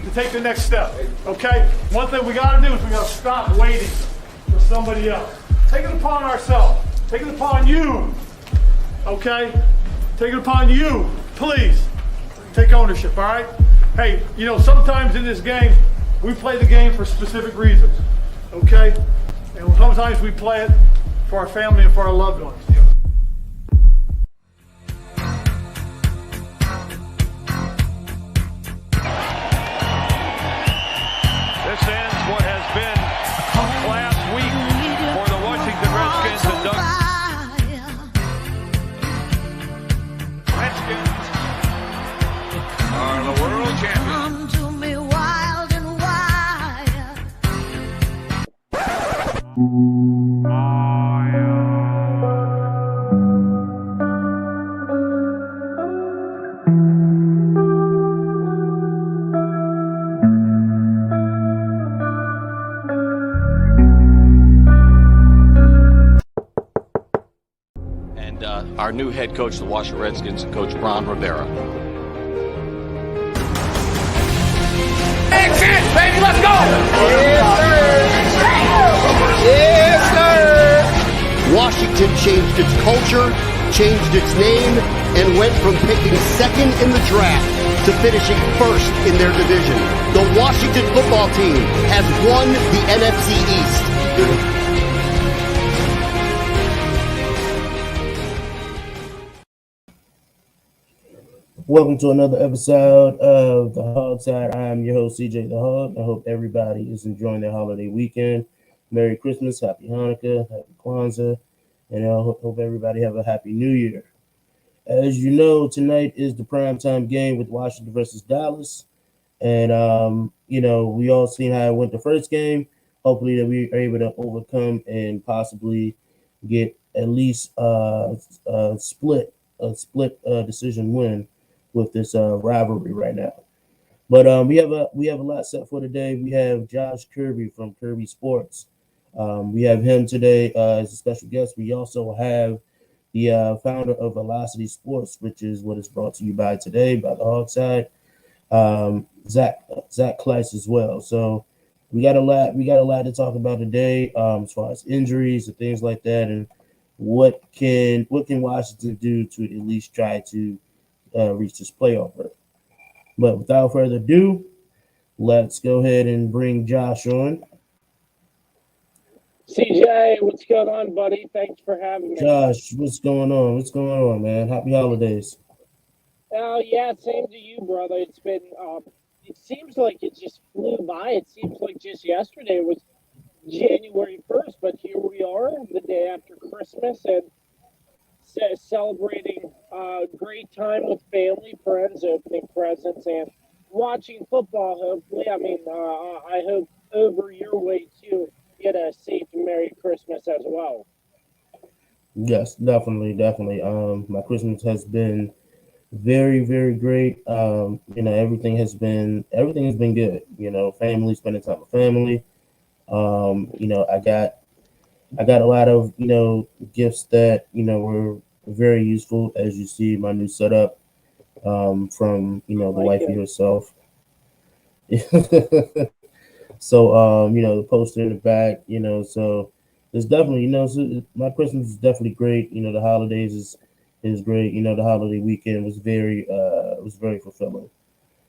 to take the next step, okay? One thing we got to do is we got to stop waiting for somebody else. Take it upon ourselves. Take it upon you, okay? Take it upon you, please. Take ownership, all right? Hey, you know, sometimes in this game, we play the game for specific reasons, okay? And sometimes we play it for our family and for our loved ones. This ends what has been a class week for the Washington Redskins and Doug. Redskins are the world champions. Our new head coach of the Washington Redskins, Coach Ron Rivera. That's it, baby, let's go! Yes, sir! Washington changed its culture, changed its name, and went from picking second in the draft to finishing first in their division. The Washington football team has won the NFC East. Welcome to another episode of the HOGside. I'm your host, CJ the Hog. I hope everybody is enjoying their holiday weekend. Merry Christmas, Happy Hanukkah, Happy Kwanzaa, and I hope everybody have a Happy New Year. As you know, tonight is the primetime game with Washington versus Dallas. And, you know, we all seen how it went the first game. Hopefully that we are able to overcome and possibly get at least a split decision win with this rivalry right now. But we have a lot set for today. We have Josh Kirby from Kirby Sports. We have him today as a special guest. We also have the founder of Velocity Sports, which is what is brought to you by today by the HOGside, Zach Kleiss as well. So we got a lot to talk about today as far as injuries and things like that, and what can Washington do to at least try to reach this playoff berth. But without further ado, let's go ahead and bring Josh on. CJ, what's going on, buddy? Thanks for having me. Josh, what's going on? What's going on, man? Happy holidays. Oh, yeah, same to you, brother. It's been, it seems like it just flew by. It seems like just yesterday was January 1st, but here we are, the day after Christmas, and celebrating a great time with family, friends, opening presents, and watching football, hopefully. I mean, I hope over your way, too, get a safe Merry Christmas as well. Yes, definitely. My Christmas has been very, very great. You know, everything has been good. You know, family, spending time with family. You know, I got a lot of, you know, gifts that, you know, were very useful, as you see my new setup from, you know, the wifey herself. So, you know, the poster in the back, you know, so it's definitely, you know, so my Christmas is definitely great. You know, the holidays is great. You know, the holiday weekend was very fulfilling.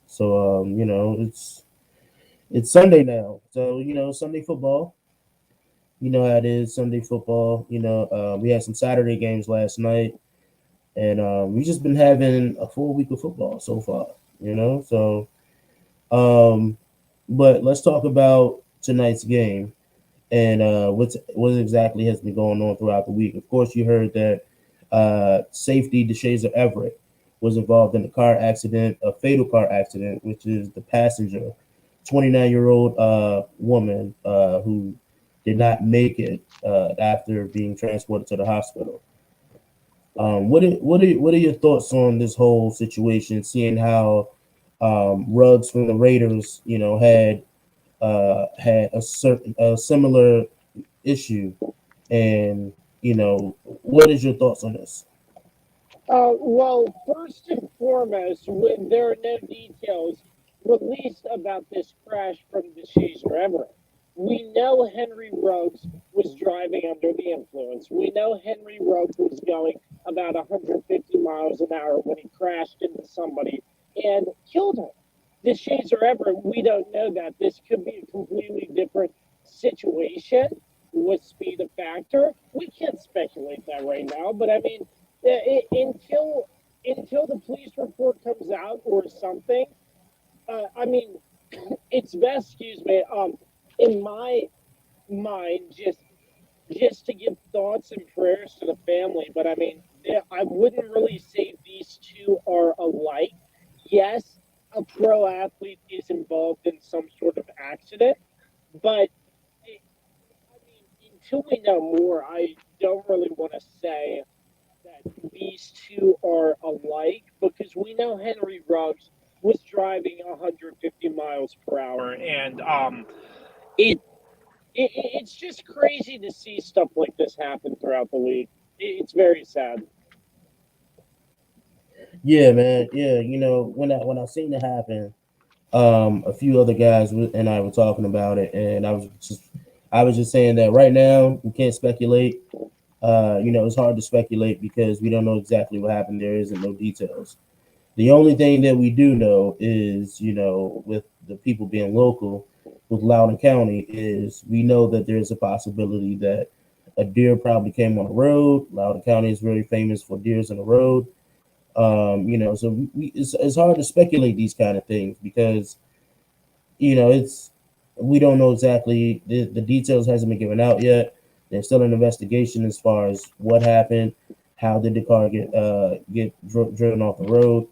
So, you know, it's Sunday now. So, you know, Sunday football. You know how it is, Sunday football. You know, we had some Saturday games last night, and we've just been having a full week of football so far, you know. So, but let's talk about tonight's game and what exactly has been going on throughout the week. Of course, you heard that safety DeShazer Everett was involved in a fatal car accident, which is the passenger, 29-year-old woman who did not make it after being transported to the hospital. What are your thoughts on this whole situation? Seeing how Ruggs from the Raiders, you know, had a similar issue, and you know, what is your thoughts on this? Well, first and foremost, there are no details released about this crash from DeShazer Everett. We know Henry Ruggs was driving under the influence. We know Henry Ruggs was going about 150 miles an hour when he crashed into somebody and killed her. DeShazer Everett, we don't know that. This could be a completely different situation. Was speed a factor? We can't speculate that right now, but I mean, until the police report comes out or something, I mean, it's best, excuse me, in my mind, just to give thoughts and prayers to the family. But I mean, I wouldn't really say these two are alike. Yes, a pro athlete is involved in some sort of accident, but I mean, until we know more, I don't really want to say that these two are alike because we know Henry Ruggs was driving 150 miles per hour, and it, it's just crazy to see stuff like this happen throughout the league. It's very sad. Yeah, man. Yeah, when I seen it happen, a few other guys and I were talking about it, and I was just saying that right now we can't speculate. It's hard to speculate because we don't know exactly what happened. There isn't no details. The only thing that we do know is, with the people being local with Loudoun County, is we know that there's a possibility that a deer probably came on the road. Loudoun County is very famous for deers on the road. So it's hard to speculate these kind of things because, it's we don't know exactly the details hasn't been given out yet. There's still an investigation as far as what happened, how did the car get driven off the road.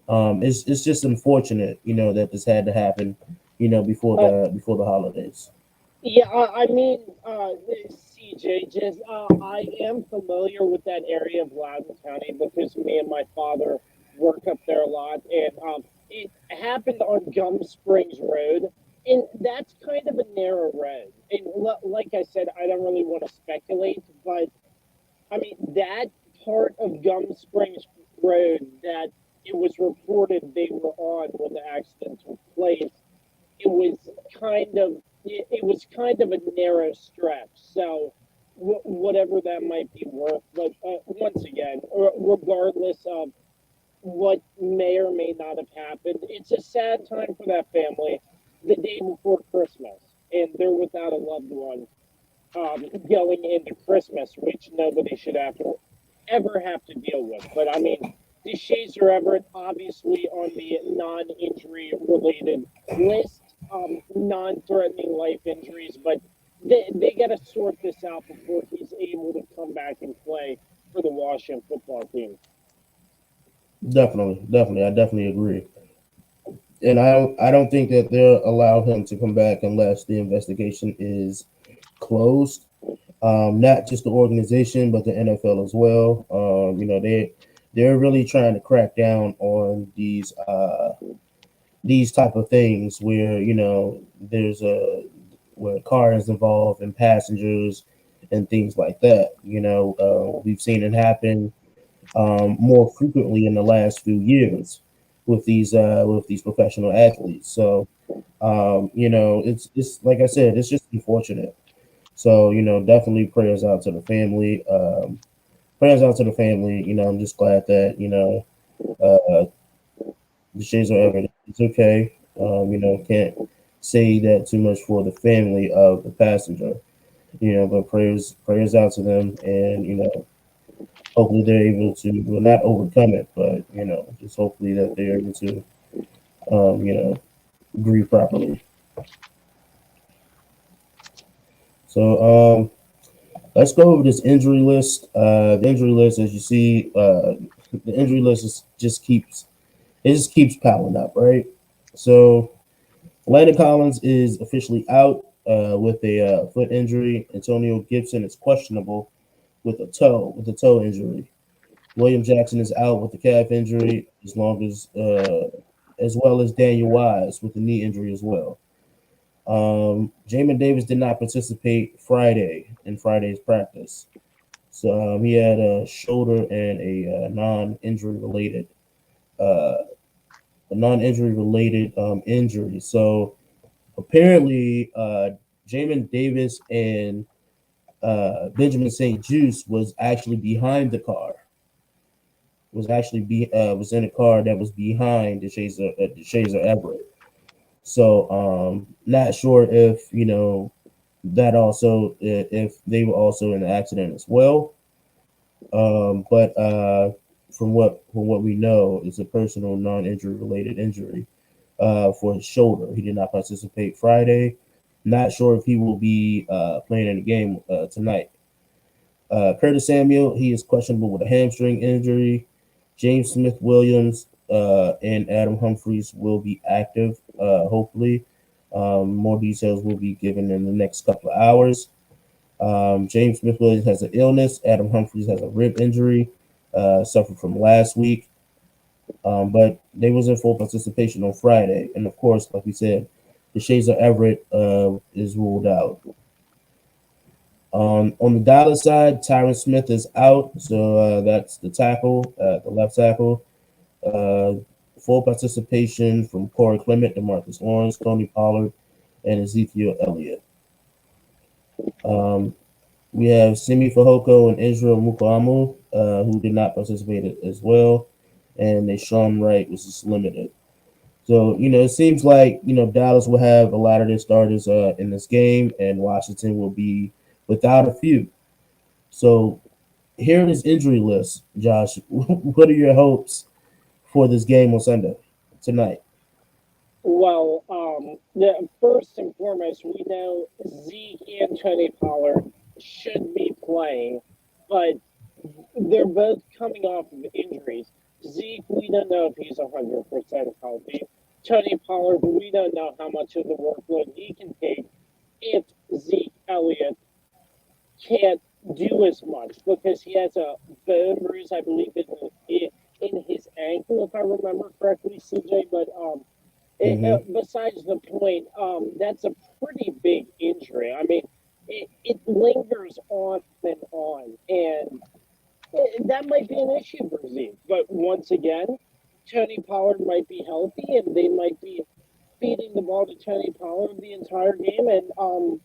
It's just unfortunate, that this had to happen, before the holidays. Yeah, I mean, CJ, just I am familiar with that area of Loudoun County because me and my father work up there a lot, and it happened on Gum Springs Road, and that's kind of a narrow road. And like I said, I don't really want to speculate, but I mean that part of Gum Springs Road that it was reported they were on when the accident took place, it was it was kind of a narrow stretch. So whatever that might be worth, but once again, regardless of what may or may not have happened, it's a sad time for that family the day before Christmas, and they're without a loved one going into Christmas, which nobody should ever have to deal with. But I mean, DeShazer Everett obviously on the non-injury related list, non-threatening life injuries, but they got to sort this out before he's able to come back and play for the Washington football team. Definitely. I definitely agree. And I don't think that they'll allow him to come back unless the investigation is closed. Not just the organization, but the NFL as well. They're really trying to crack down on these type of things where there's where a car is involved and passengers and things like that. We've seen it happen more frequently in the last few years with these professional athletes. So it's like I said, it's just unfortunate. So definitely prayers out to the family. Prayers out to the family. I'm just glad that the shades are ever. It's okay. Can't say that too much for the family of the passenger. But prayers out to them, and hopefully they're able to not overcome it, but just hopefully that they're able to grieve properly. So let's go over this injury list. The injury list, as you see, the injury list just keeps piling up, right? So Landon Collins is officially out with a foot injury. Antonio Gibson is questionable with a toe injury. William Jackson is out with a calf injury, as well as Daniel Wise with a knee injury as well. Jamin Davis did not participate in Friday's practice. So he had a shoulder and a non-injury related non-injury related injury. So apparently, Jamin Davis and Benjamin St. Juice was actually behind the car. Was in a car that was behind the Shazer Everett. So not sure if that also if they were also in the accident as well. But from what we know, it's a personal non-injury related injury for his shoulder. He did not participate Friday. Not sure if he will be playing in the game tonight. Curtis Samuel, he is questionable with a hamstring injury. James Smith-Williams and Adam Humphries will be active, hopefully. More details will be given in the next couple of hours. James Smith-Williams has an illness. Adam Humphries has a rib injury, suffered from last week. But they was in full participation on Friday. And, of course, like we said, the Shazer Everett is ruled out. On the Dallas side, Tyron Smith is out. So that's the tackle, the left tackle. Full participation from Corey Clement, DeMarcus Lawrence, Tony Pollard, and Ezekiel Elliott. We have Simi Fehoko and Israel Mukuamu, who did not participate as well. And Deshaun Wright was just limited. So, it seems like, Dallas will have a lot of their starters in this game, and Washington will be without a few. So here is injury list, Josh. What are your hopes for this game on Sunday, tonight? Well, first and foremost, we know Zeke and Tony Pollard should be playing, but they're both coming off of injuries. Zeke, we don't know if he's 100% healthy. Tony Pollard, we don't know how much of the workload he can take if Zeke Elliott can't do as much because he has a bone bruise, I believe, in his ankle, if I remember correctly, CJ. But besides the point, that's a pretty big injury. I mean, it lingers on and on, and that might be an issue for Zeke. But once again, Tony Pollard might be healthy, and they might be feeding the ball to Tony Pollard the entire game, and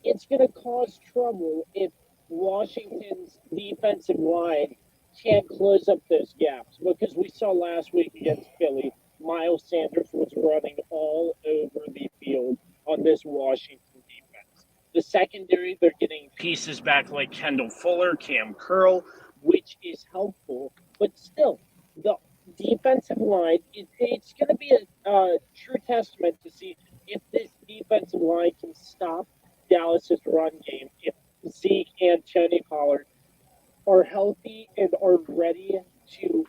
it's going to cause trouble if Washington's defensive line can't close up those gaps. Because we saw last week against Philly, Miles Sanders was running all over the field on this Washington defense. The secondary, they're getting pieces back like Kendall Fuller, Cam Curl, which is helpful. But still, the defensive line, it's going to be a true testament to see if this defensive line can stop Dallas's run game, if Zeke and Tony Pollard are healthy and are ready to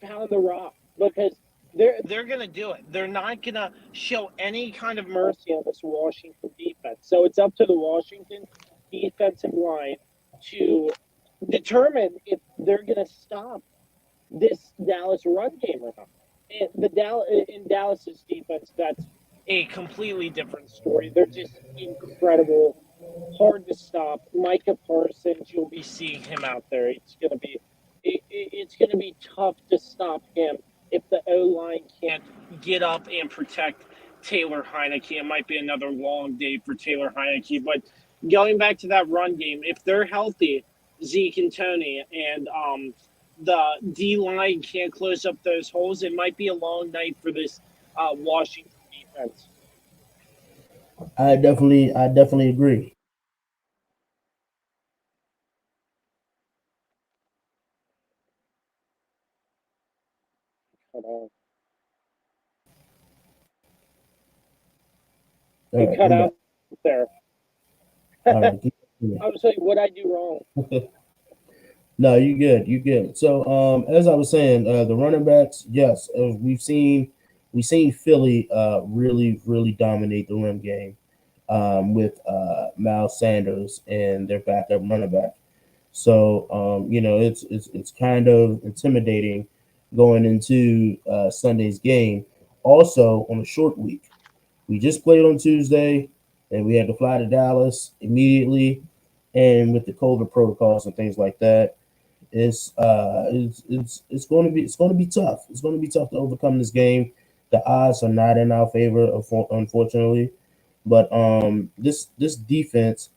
pound the rock, because they're going to do it. They're not going to show any kind of mercy on this Washington defense. So it's up to the Washington defensive line to determine if they're going to stop this Dallas run game or not. And in Dallas's defense, that's a completely different story. They're just incredible, hard to stop. Micah Parsons, you'll be seeing him out there. It's going to be tough to stop him if the O-line can't get up and protect Taylor Heineke. It might be another long day for Taylor Heineke. But going back to that run game, if they're healthy, Zeke and Tony, and the D-line can't close up those holes, it might be a long night for this Washington defense. I definitely agree. You cut out there. All right. I was like, what'd I do wrong? No, you good. So, as I was saying, the running backs, yes, we've seen Philly really dominate the run game with Miles Sanders and their backup running back. So, it's kind of intimidating going into Sunday's game. Also, on a short week, we just played on Tuesday, and we had to fly to Dallas immediately, and with the COVID protocols and things like that, it's going to be tough. It's going to be tough to overcome this game. The odds are not in our favor, unfortunately. But this defense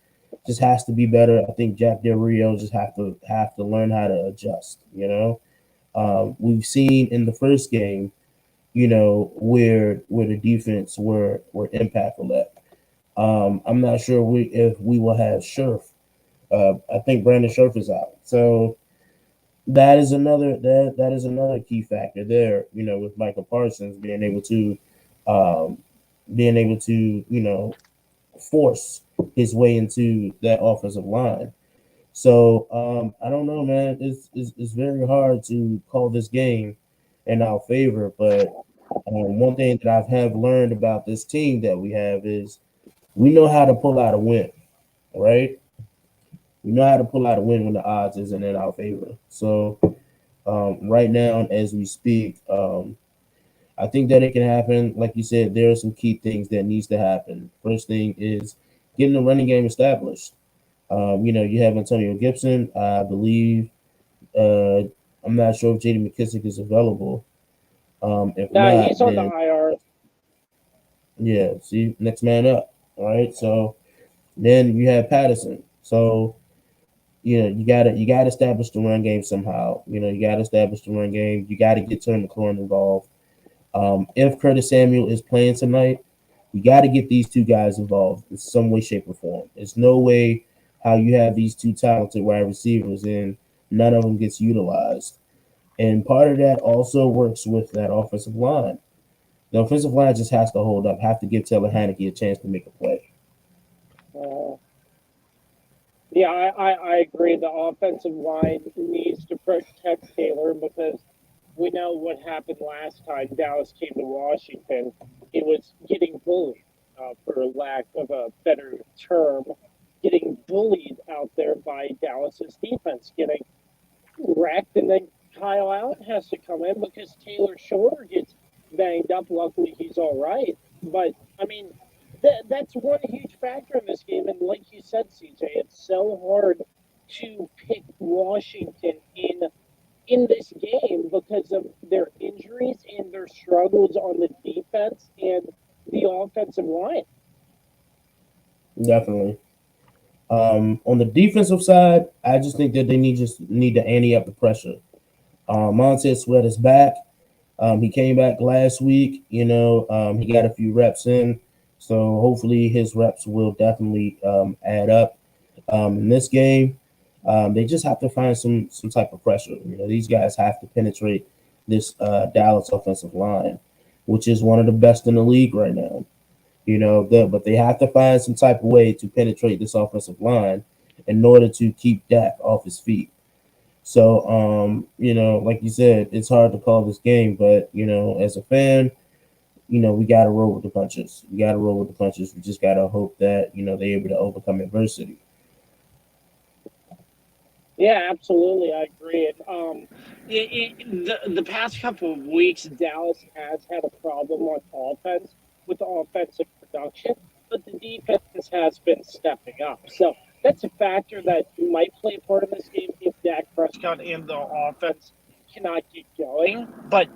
just has to be better. I think Jack Del Rio just have to learn how to adjust. We've seen in the first game, where the defense were impactful at. I'm not sure if we will have Scherf. I think Brandon Scherf is out, so that is another key factor there. With Michael Parsons being able to force his way into that offensive line. So I don't know, man. It's very hard to call this game in our favor, but one thing that I have learned about this team that we have is we know how to pull out a win, right? We know how to pull out a win when the odds isn't in our favor. So right now, as we speak, I think that it can happen. Like you said, there are some key things that needs to happen. First thing is getting the running game established. You have Antonio Gibson. I believe. I'm not sure if J.D. McKissick is available. If not, he's on then, the IR. yeah. See, next man up. All right. So then you have Patterson. So you gotta establish the run game somehow. You gotta establish the run game. You gotta get Terry McLaurin involved. If Curtis Samuel is playing tonight, you got to get these two guys involved in some way, shape, or form. There's no way how you have these two talented wide receivers and none of them gets utilized. And part of that also works with that offensive line. The offensive line just has to hold up, have to give Taylor Heineke a chance to make a play. Yeah, I agree. The offensive line needs to protect Taylor because we know what happened last time Dallas came to Washington. It was getting bullied, for lack of a better term, getting bullied out there by Dallas's defense, getting wrecked, and then Kyle Allen has to come in because Taylor Shorter gets banged up. Luckily, he's all right. But, I mean, that's one huge factor in this game. And like you said, CJ, it's so hard to pick Washington in this game because of their injuries and their struggles on the defense and the offensive line. Definitely. On the defensive side, I just think that they need to ante up the pressure. Montez Sweat is back. He came back last week. He got a few reps in, so hopefully his reps will definitely add up in this game. They just have to find some type of pressure. These guys have to penetrate this Dallas offensive line, which is one of the best in the league right now. But they have to find some type of way to penetrate this offensive line in order to keep Dak off his feet. So, like you said, it's hard to call this game, but, as a fan, we got to roll with the punches. We just got to hope that, they're able to overcome adversity. Yeah, absolutely. I agree. The past couple of weeks, Dallas has had a problem on offense with the offensive production, but the defense has been stepping up. So that's a factor that might play a part in this game if Dak Prescott and the offense cannot get going. But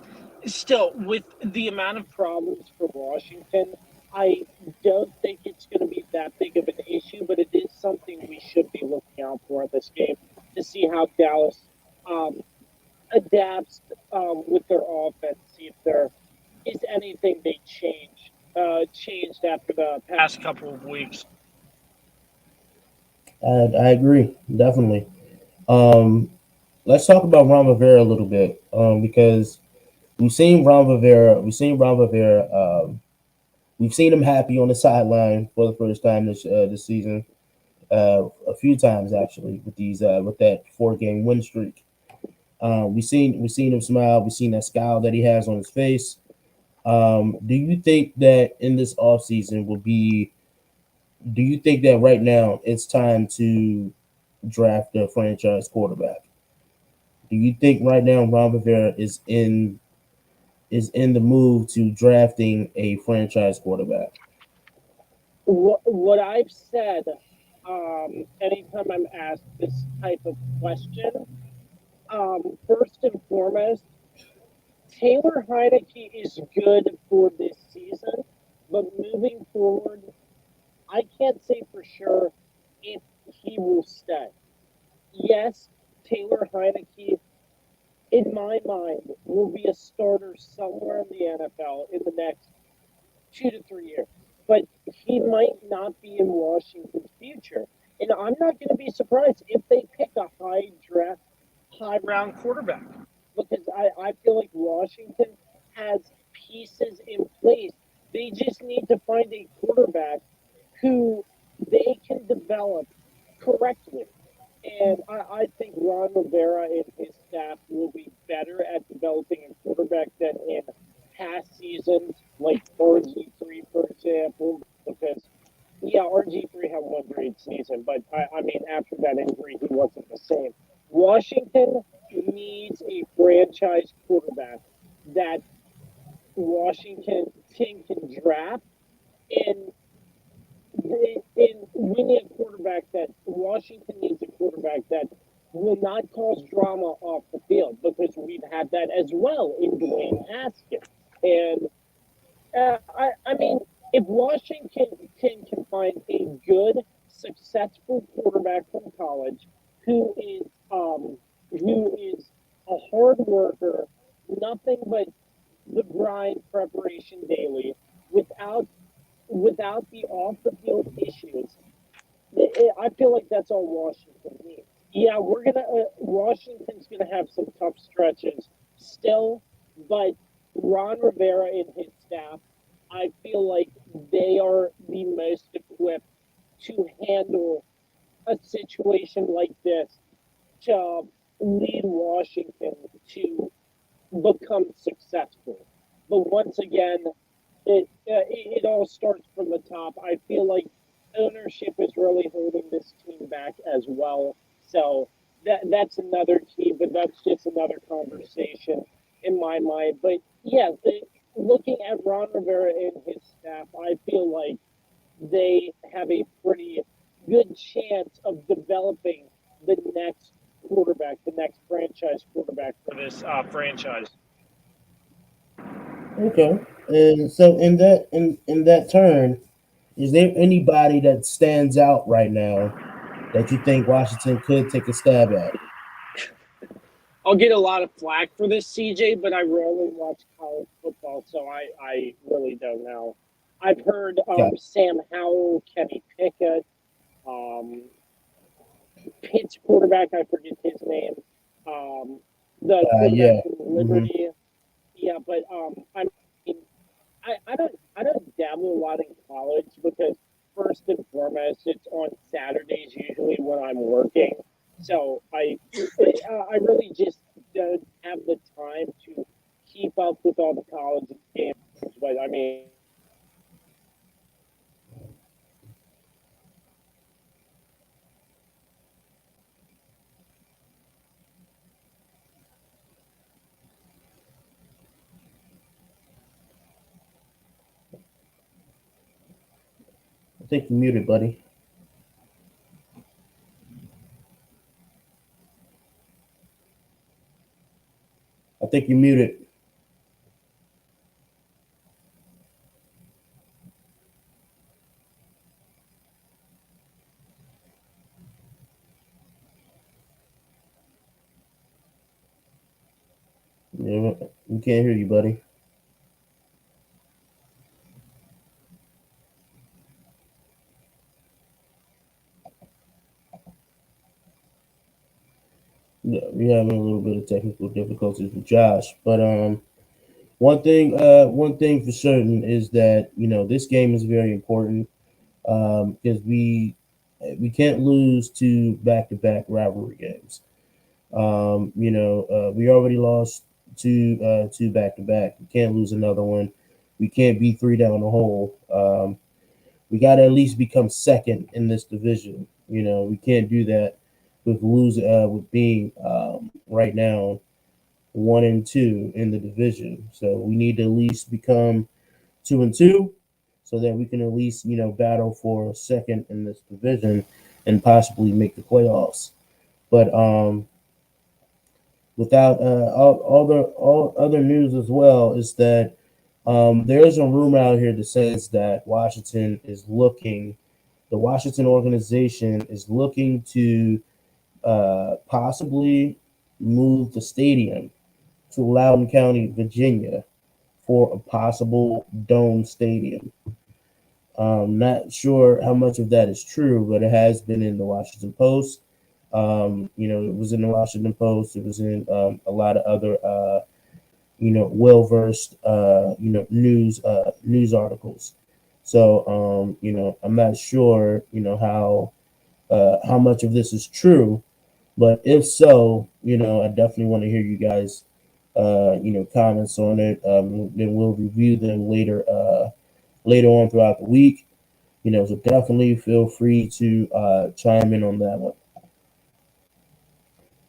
still, with the amount of problems for Washington, I don't think it's going to be that big of an issue, but it is something we should be looking out for in this game to see how Dallas adapts with their offense, see if there is anything they changed after the past couple of weeks. I agree, definitely. Let's talk about Ron Rivera a little bit because we've seen Ron Rivera. We've seen him happy on the sideline for the first time this season. A few times actually with that 4-game win streak. We've seen him smile. We've seen that scowl that he has on his face. Do you think that in this offseason do you think that right now it's time to draft a franchise quarterback? Do you think right now Ron Rivera is in the move to drafting a franchise quarterback? What I've said, anytime I'm asked this type of question, First and foremost, Taylor Heineke is good for this season, but moving forward, I can't say for sure if he will stay. Yes, Taylor Heineke, in my mind, will be a starter somewhere in the NFL in the next 2 to 3 years. But he might not be in Washington's future. And I'm not going to be surprised if they pick a high round quarterback. Because I feel like Washington has pieces in place. They just need to find a quarterback who they can develop correctly. And I think Ron Rivera and his staff will be better at developing a quarterback than in past seasons, like RG3, for example, because, yeah, RG3 had one great season, but I mean, after that injury, he wasn't the same. Washington needs a franchise quarterback that Washington can draft and we need a quarterback that Washington needs a quarterback that will not cause drama off the field because we've had that as well in Dwayne Haskins. And I mean, if Washington can find a good, successful quarterback from college who is a hard worker, nothing but the grind preparation daily, without the off the field issues, I feel like that's all Washington needs. Yeah, Washington's gonna have some tough stretches still, but Ron Rivera and his staff, I feel like they are the most equipped to handle a situation like this to lead Washington to become successful. But once again, it all starts from the top. I feel like ownership is really holding this team back as well. So that's another key, but that's just another conversation in my mind. But yeah, looking at Ron Rivera and his staff, I feel like they have a pretty good chance of developing the next quarterback, the next franchise quarterback for this franchise. Okay. And so in that turn, is there anybody that stands out right now that you think Washington could take a stab at? I'll get a lot of flack for this, CJ, but I rarely watch college football, so I really don't know. I've heard Sam Howell, Kenny Pickett, Pitt's quarterback, I forget his name, the quarterback from Liberty. Mm-hmm. Yeah, but I mean, I don't dabble a lot in college because first and foremost, it's on Saturdays usually when I'm working. So I really just don't have the time to keep up with all the college games. But I mean, I think you're muted, buddy. I think you're muted. Yeah, we can't hear you, buddy. Yeah, we're having a little bit of technical difficulties with Josh, but one thing for certain is that this game is very important because we can't lose two back-to-back rivalry games. We already lost two back-to-back. We can't lose another one. We can't be 3 down the hole. We got to at least become second in this division. We can't do that with being right now 1 and 2 in the division. So we need to at least become 2 and 2, so that we can at least battle for second in this division and possibly make the playoffs. But without all other news as well, is that there is a rumor out here that says that the Washington organization is looking to possibly move the stadium to Loudoun County, Virginia, for a possible dome stadium. Not sure how much of that is true, but it has been in the Washington Post. It was in the Washington Post. It was in a lot of other, well-versed, news articles. So, I'm not sure, how much of this is true, but if so, I definitely want to hear you guys, comments on it. Then we'll review them later on throughout the week. So definitely feel free to chime in on that one.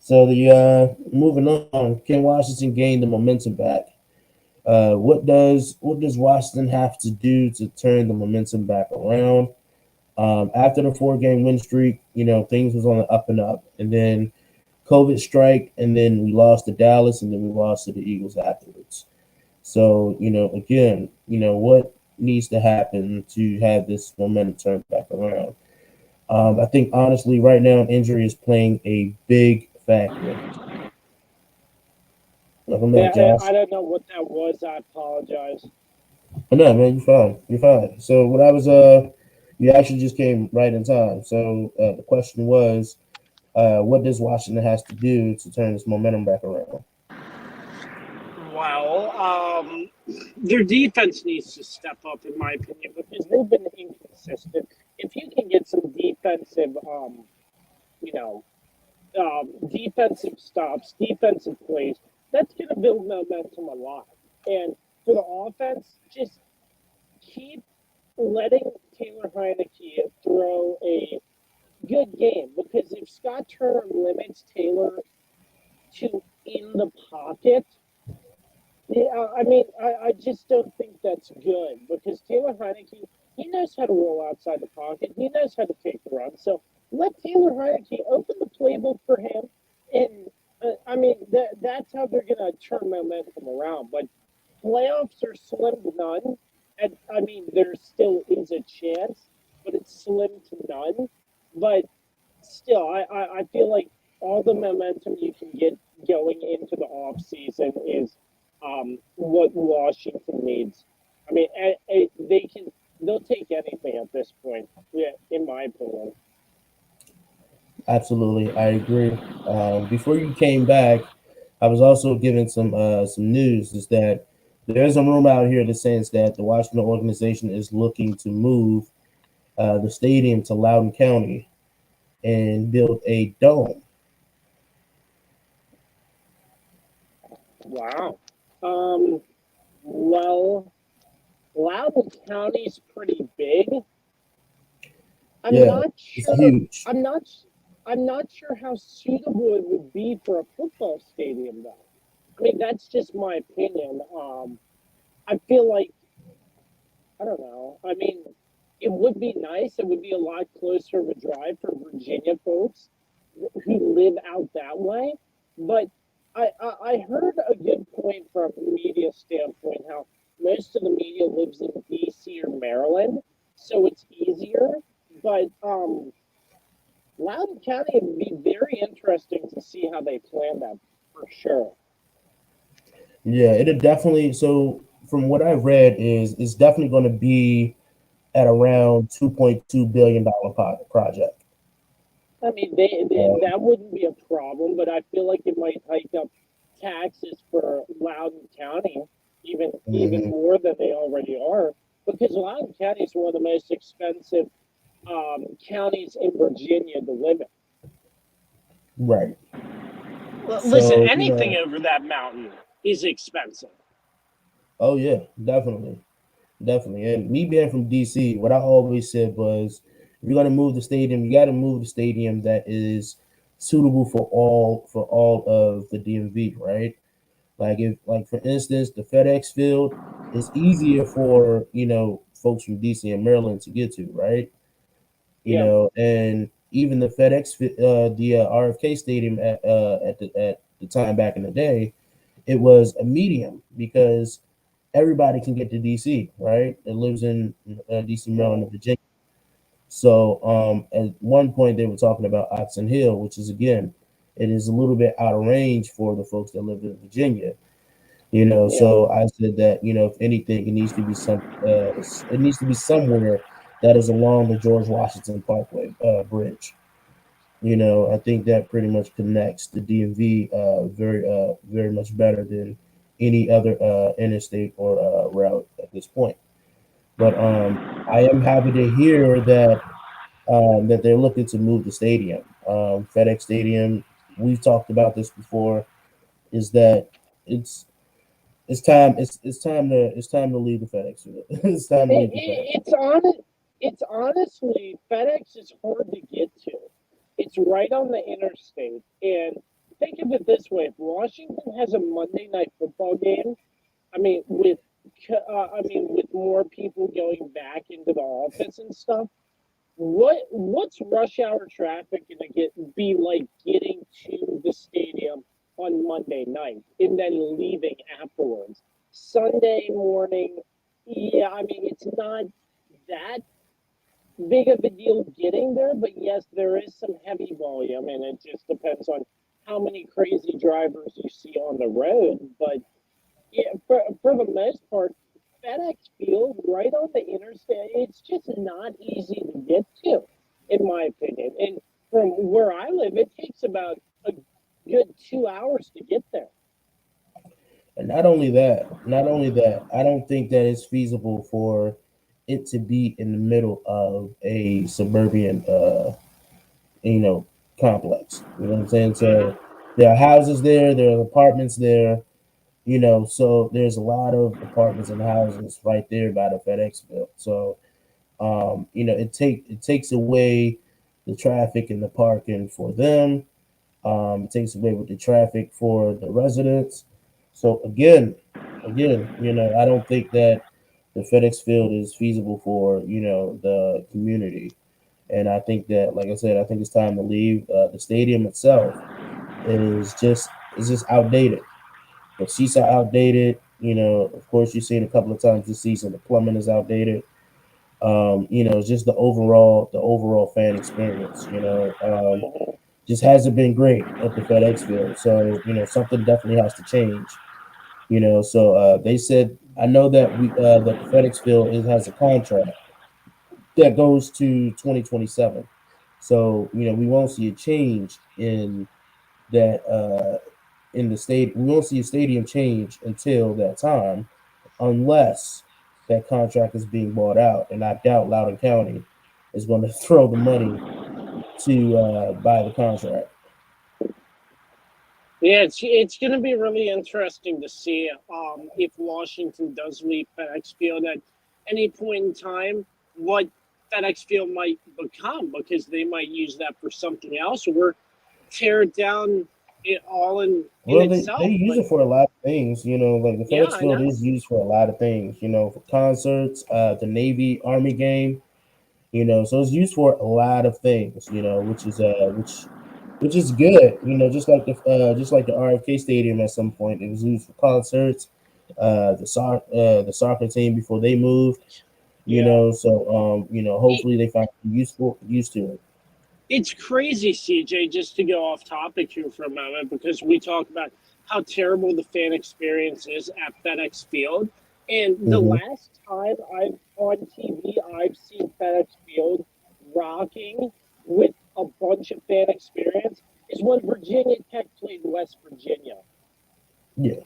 So the moving on, can Washington gain the momentum back? What does Washington have to do to turn the momentum back around? After the 4-game win streak, things was on the up and up, and then COVID strike, and then we lost to Dallas, and then we lost to the Eagles afterwards. So, again, what needs to happen to have this momentum turned back around? I think, honestly, right now, injury is playing a big factor. I don't know what that was. I apologize. Oh, no, man, you're fine. You're fine. So what I was, you actually just came right in time. So the question was, what does Washington has to do to turn this momentum back around? Well, their defense needs to step up, in my opinion, because they've been inconsistent. If you can get some defensive, defensive stops, defensive plays, that's going to build momentum a lot. And for the offense, just keep letting Taylor Heineke throw a good game, because if Scott Turner limits Taylor to in the pocket, I just don't think that's good, because Taylor Heineke, he knows how to roll outside the pocket. He knows how to take the run. So let Taylor Heineke open the playbook for him, and that's how they're going to turn momentum around. But playoffs are slim to none, and there still is a chance, but it's slim to none. But still, I feel like all the momentum you can get going into the off season is what Washington needs. They'll take anything at this point, in my opinion. Absolutely, I agree. Before you came back, I was also given some news, is that there's a rumor out here that says that the Washington organization is looking to move the stadium to Loudoun County and build a dome. Wow. Well, Loudoun County's pretty big. I'm not sure. It's huge. I'm not sure how suitable it would be for a football stadium, though. That's just my opinion. I feel like, I don't know. It would be nice. It would be a lot closer of a drive for Virginia folks who live out that way. But I heard a good point from a media standpoint, how most of the media lives in D.C. or Maryland, so it's easier. But Loudoun County would be very interesting to see how they plan that, for sure. Yeah, it'll definitely. So from what I've read, it's definitely going to be at around $2.2 billion project. That wouldn't be a problem, but I feel like it might hike up taxes for Loudoun County even more than they already are, because Loudoun County is one of the most expensive counties in Virginia to live in. Right. Well, listen, anything over that mountain is expensive. Oh yeah, definitely. And me being from DC, what I always said was, if you're gonna move the stadium, you got to move the stadium that is suitable for all of the DMV, right? Like for instance, the FedEx Field is easier for folks from DC and Maryland to get to, right? And even the FedEx, the RFK Stadium at the time back in the day, it was a medium because everybody can get to DC, right? It lives in DC, Maryland, and Virginia. So at one point they were talking about Oxon Hill, which is again, it is a little bit out of range for the folks that live in Virginia. So I said that if anything, it needs to be it needs to be somewhere that is along the George Washington Parkway bridge. I think that pretty much connects the DMV very much better than any other interstate or route at this point. But I am happy to hear that that they're looking to move the stadium. FedEx Stadium, we've talked about this before, is that it's time to leave the FedEx Field. It's time to leave the FedEx. It's honestly, FedEx is hard to get to. It's right on the interstate, and think of it this way: if Washington has a Monday night football game, with more people going back into the office and stuff, what's rush hour traffic gonna be like getting to the stadium on Monday night and then leaving afterwards? Sunday morning, it's not that big of a deal getting there, but yes, there is some heavy volume, and it just depends on how many crazy drivers you see on the road. But yeah, for the most part, FedEx Field, right on the interstate, it's just not easy to get to, in my opinion. And from where I live, it takes about a good 2 hours to get there. And not only that, I don't think that it's feasible for it to be in the middle of a suburban, complex. You know what I'm saying? So there are houses there, there are apartments there, so there's a lot of apartments and houses right there by the FedEx Field. So, it takes away the traffic and the parking for them. It takes away with the traffic for the residents. So again, I don't think that the FedEx Field is feasible for the community, and I think that, like I said, I think it's time to leave. The stadium itself is just outdated. The seats are outdated. Of course, you've seen a couple of times this season the plumbing is outdated. It's just the overall fan experience. Just hasn't been great at the FedEx Field. So something definitely has to change. So they said, I know that that the FedEx Field has a contract that goes to 2027. So we won't see a change in that in the state. We won't see a stadium change until that time, unless that contract is being bought out. And I doubt Loudoun County is going to throw the money to buy the contract. Yeah, it's going to be really interesting to see if Washington does leave FedEx Field at any point in time, what FedEx Field might become, because they might use that for something else, or tear it down all in itself. They use it for a lot of things, like the FedEx Field is used for a lot of things, for concerts, the Navy Army game, so it's used for a lot of things, which is good, just like the RFK Stadium at some point. It was used for concerts, the soccer team before they moved, so hopefully they find used to it. It's crazy, CJ, just to go off topic here for a moment, because we talk about how terrible the fan experience is at FedEx Field. And the last time on TV I've seen FedEx Field rocking with a bunch of fan experience is when Virginia Tech played West Virginia. Yeah.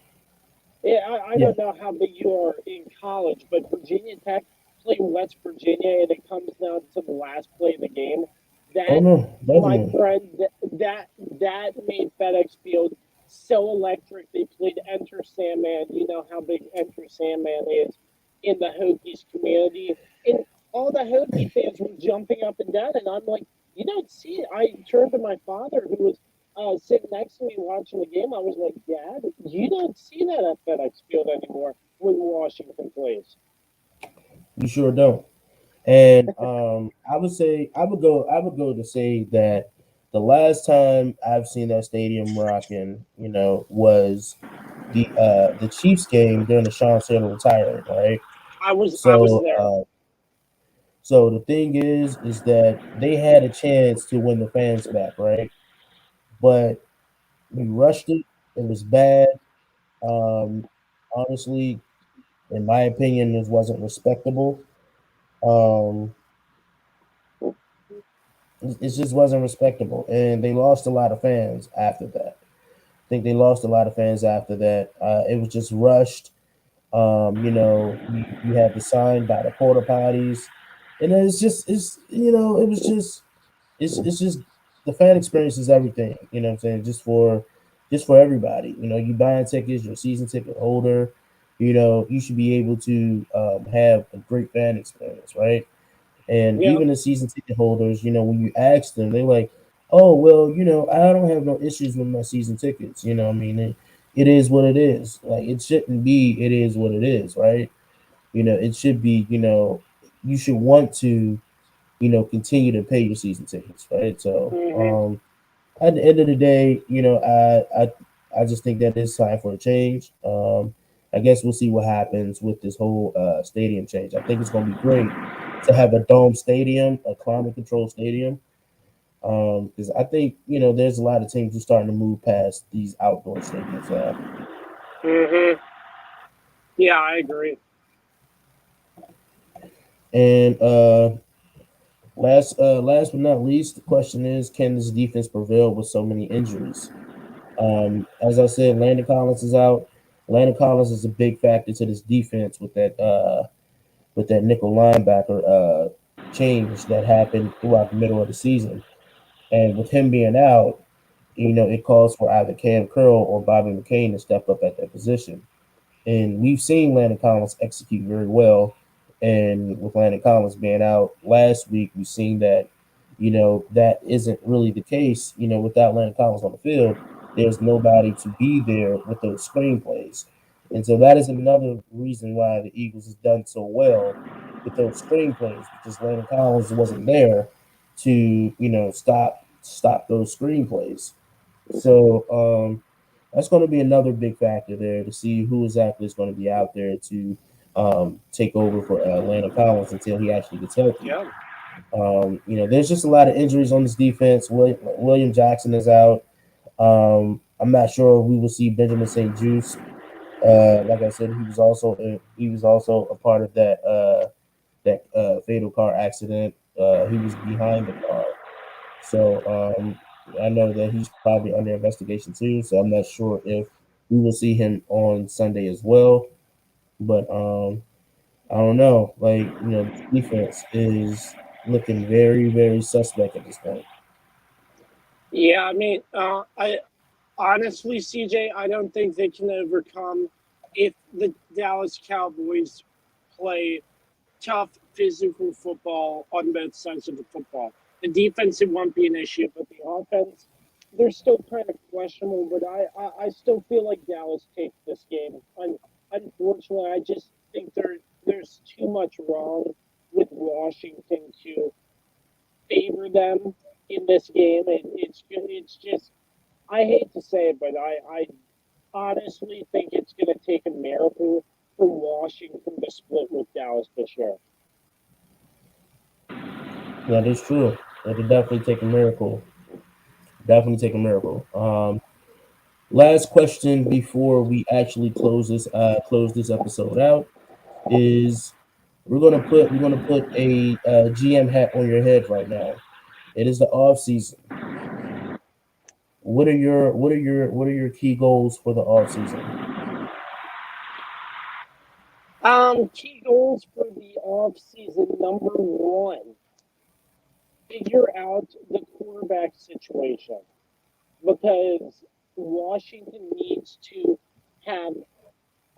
Yeah, I don't know how big you are in college, but Virginia Tech played West Virginia, and it comes down to the last play of the game. My friend, that made FedEx Field so electric. They played Enter Sandman. You know how big Enter Sandman is in the Hokies community. And all the Hokie fans were jumping up and down, and I'm like, you don't see it. I turned to my father, who was sitting next to me watching the game. I was like, Dad, you don't see that at FedEx Field anymore when Washington plays. You sure don't. And I would go to say that the last time I've seen that stadium rocking, was the Chiefs game during the Sean Taylor retiring, right? I was So there. so the thing is that they had a chance to win the fans back, right? But we rushed it. It was bad. Honestly, in my opinion, it wasn't respectable. Um, it just wasn't respectable, and they lost a lot of fans after that. I think they lost a lot of fans after that. It was just rushed. You had the sign by the porta potties, and it was just it's just the fan experience is everything. You know what I'm saying? Just for everybody. You buying tickets, you're a season ticket holder. You should be able to have a great fan experience, right? And Yeah. even the season ticket holders, when you ask them, they're like, "Oh, well, I don't have no issues with my season tickets." I mean, it is what it is. Like it shouldn't be. It is what it is, right? It should be. You should want to, continue to pay your season tickets, right? So, Mm-hmm. at the end of the day, I just think that it's time for a change. I guess we'll see what happens with this whole stadium change. I think it's going to be great to have a dome stadium, a climate control stadium, because I think there's a lot of teams who are starting to move past these outdoor stadiums now. Mm-hmm. Yeah, I agree. And last but not least, the question is, can this defense prevail with so many injuries? As I said, Landon Collins is out. Landon Collins is a big factor to this defense with that nickel linebacker change that happened throughout the middle of the season. And with him being out, it calls for either Cam Curl or Bobby McCain to step up at that position. And we've seen Landon Collins execute very well. And with Landon Collins being out last week, we've seen that, that isn't really the case. Without Landon Collins on the field, there's nobody to be there with those screenplays. And so that is another reason why the Eagles has done so well with those screenplays, because Landon Collins wasn't there to, stop those screenplays. So that's going to be another big factor there to see who exactly is going to be out there to take over for Landon Collins until he actually gets healthy. Yeah. There's just a lot of injuries on this defense. William Jackson is out. I'm not sure if we will see Benjamin St. Juice. Like I said, he was also a part of that fatal car accident. He was behind the car, so I know that he's probably under investigation too. So I'm not sure if we will see him on Sunday as well. But I don't know. Like the defense is looking very, very suspect at this point. Yeah, I mean, I honestly, CJ, I don't think they can overcome if the Dallas Cowboys play tough physical football on both sides of the football. The defense, it won't be an issue, but the offense, they're still kind of questionable. But I still feel like Dallas takes this game. Unfortunately, I just think there's too much wrong with Washington to favor them in this game. It's just, I hate to say it, but I honestly think it's going to take a miracle for Washington to split with Dallas this year. That is true. It could definitely take a miracle. Definitely take a miracle. Last question before we actually close this episode out is we're gonna put a GM hat on your head right now. It is the off season. What are your key goals for the off season? Key goals for the off season: number one, figure out the quarterback situation, because Washington needs to have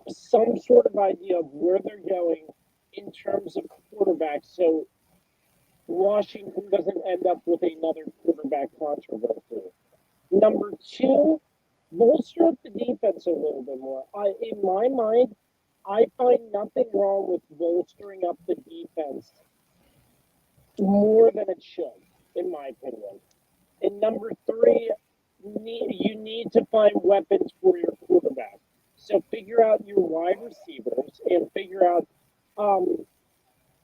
some sort of idea of where they're going in terms of quarterbacks, so Washington doesn't end up with another quarterback controversy. Number two, bolster up the defense a little bit more. In my mind, I find nothing wrong with bolstering up the defense more than it should, in my opinion. And number three, you need to find weapons for your quarterback. So figure out your wide receivers and figure out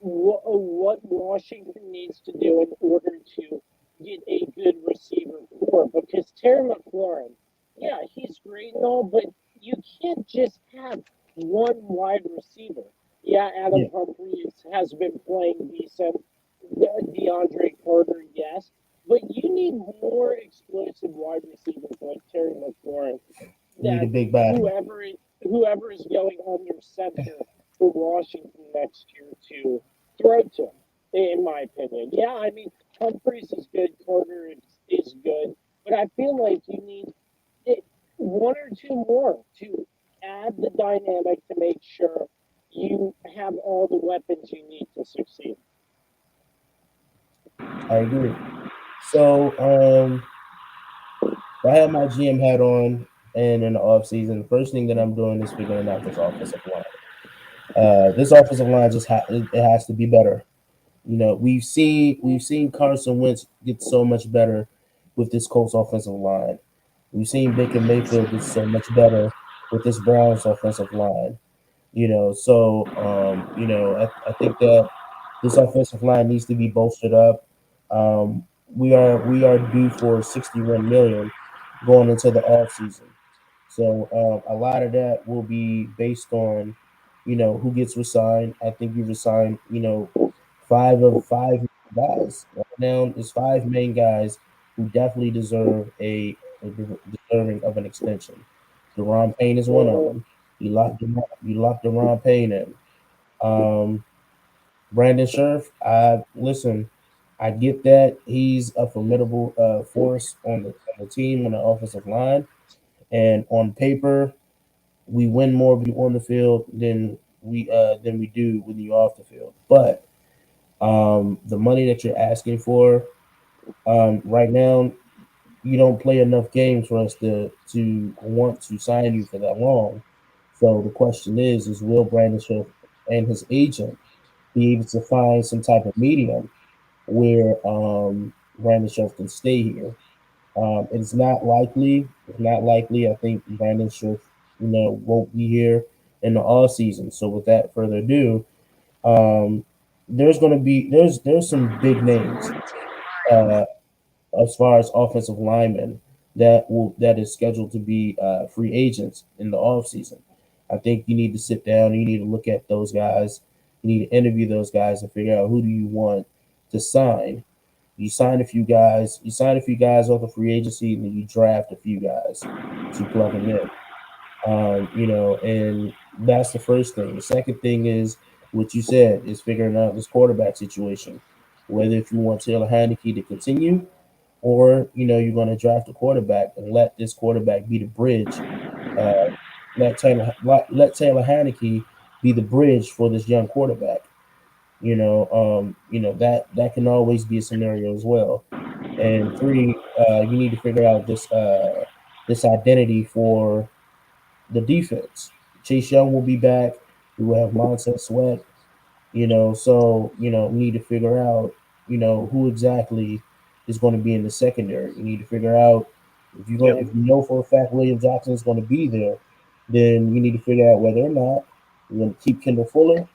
what Washington needs to do in order to get a good receiver core. Because Terry McLaurin, yeah, he's great and all, but you can't just have one wide receiver. Yeah, Adam Humphries has been playing decent. DeAndre Carter, yes. But you need more explosive wide receivers like Terry McLaurin. You need a That big body. whoever is going under center for Washington next year to throw to, in my opinion. Yeah, I mean, Humphries is good, Carter is good, but I feel like you need one or two more to add the dynamic to make sure you have all the weapons you need to succeed. I agree. So, I have my GM hat on, and in the offseason, the first thing that I'm doing is figuring out this offensive line. This offensive line it has to be better. You know, we've seen Carson Wentz get so much better with this Colts offensive line. We've seen Baker Mayfield get so much better with this Browns offensive line. You know, so I think that this offensive line needs to be bolstered up. We are due for 61 million going into the offseason. So a lot of that will be based on, who gets resigned. I think you resign, five of five guys. Right now, there's five main guys who definitely deserving of an extension. Deron Payne is one of them. You locked Deron Payne in. Brandon Scherf, listen. I get that he's a formidable force on the team on the offensive line, and on paper, we win more when you're on the field than we do when you're off the field. But the money that you're asking for right now, you don't play enough games for us to want to sign you for that long. So the question is will Brandon Scherf and his agent be able to find some type of medium where Brandon Scherf can stay here? It's not likely. It's not likely. I think Brandon Scherf, won't be here in the all season. So with further ado, there's some big names uh, as far as offensive linemen that is scheduled to be free agents in the off season. I think you need to sit down. You need to look at those guys. You need to interview those guys and figure out who do you want to sign. You sign a few guys. You sign a few guys off the free agency, and then you draft a few guys to plug them in. And that's the first thing. The second thing is what you said is figuring out this quarterback situation. Whether if you want Taylor Heineke to continue, or you're going to draft a quarterback and let this quarterback be the bridge. Let Taylor Heineke be the bridge for this young quarterback. That can always be a scenario as well. And three, you need to figure out this identity for the defense. Chase Young will be back. We will have Montez Sweat. So we need to figure out who exactly is going to be in the secondary. You need to figure out if you know for a fact William Jackson is going to be there, then you need to figure out whether or not you're going to keep Kendall Fuller.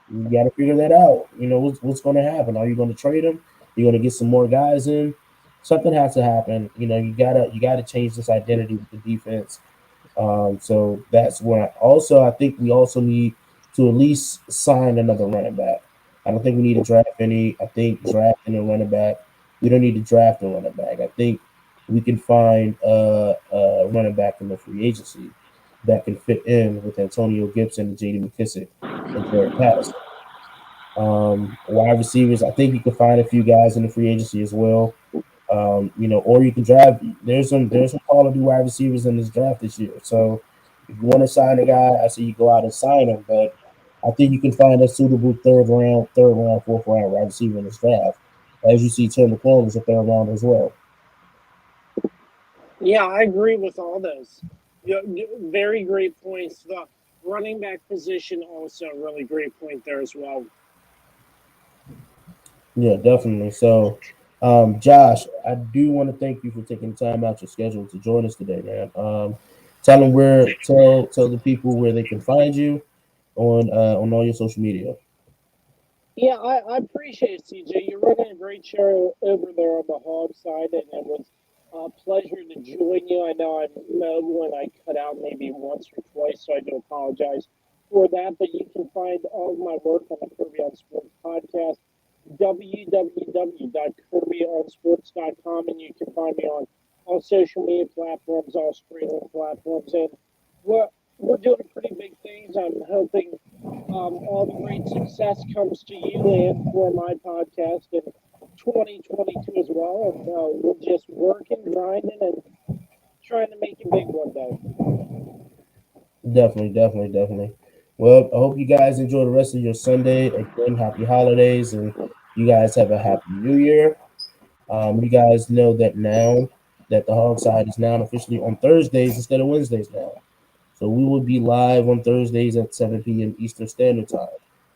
You got to figure that out. What's going to happen? Are you going to trade him? You're going to get some more guys in. Something has to happen. You gotta change this identity with the defense. So that's where I think we also need to at least sign another running back. I don't think we need to draft any. I think drafting a running back, we don't need to draft a running back. I think we can find a running back in the free agency that can fit in with Antonio Gibson and J.D. McKissick and Derek Patterson. Wide receivers, I think you can find a few guys in the free agency as well. Or you can draft. There's some quality wide receivers in this draft this year. So if you want to sign a guy, I say you go out and sign him. But I think you can find a suitable third round, fourth round wide receiver in this draft. As you see, Terry McLaurin is a third round as well. Yeah, I agree with all those. Very great points. The running back position also a really great point there as well. Yeah, definitely. So Josh, I do want to thank you for taking time out your schedule to join us today, man. Tell the people where they can find you on all your social media. Yeah, I appreciate it, CJ. You're running a great show over there on the hog side, and it was a pleasure to join you. I know when I cut out maybe once or twice, so I do apologize for that. But you can find all of my work on the Kirby on Sports podcast, www.kirbyonsports.com, and you can find me on all social media platforms, all streaming platforms, and we're doing pretty big things. I'm hoping all the great success comes to you and for my podcast in 2022 as well. And we're just working, grinding, and trying to make it big one day. Definitely. Well, I hope you guys enjoy the rest of your Sunday. Again, happy holidays, and you guys have a happy New Year. You guys know that now that the Hog Side is now officially on Thursdays instead of Wednesdays now. So we will be live on Thursdays at 7 p.m. Eastern Standard Time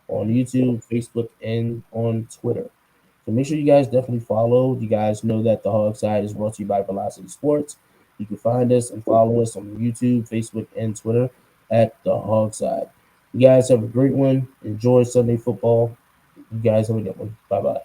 on YouTube, Facebook, and on Twitter. So make sure you guys definitely follow. You guys know that the Hog Side is brought to you by Velocity Sports. You can find us and follow us on YouTube, Facebook, and Twitter at the Hog Side. You guys have a great one. Enjoy Sunday football. You guys have a good one. Bye-bye.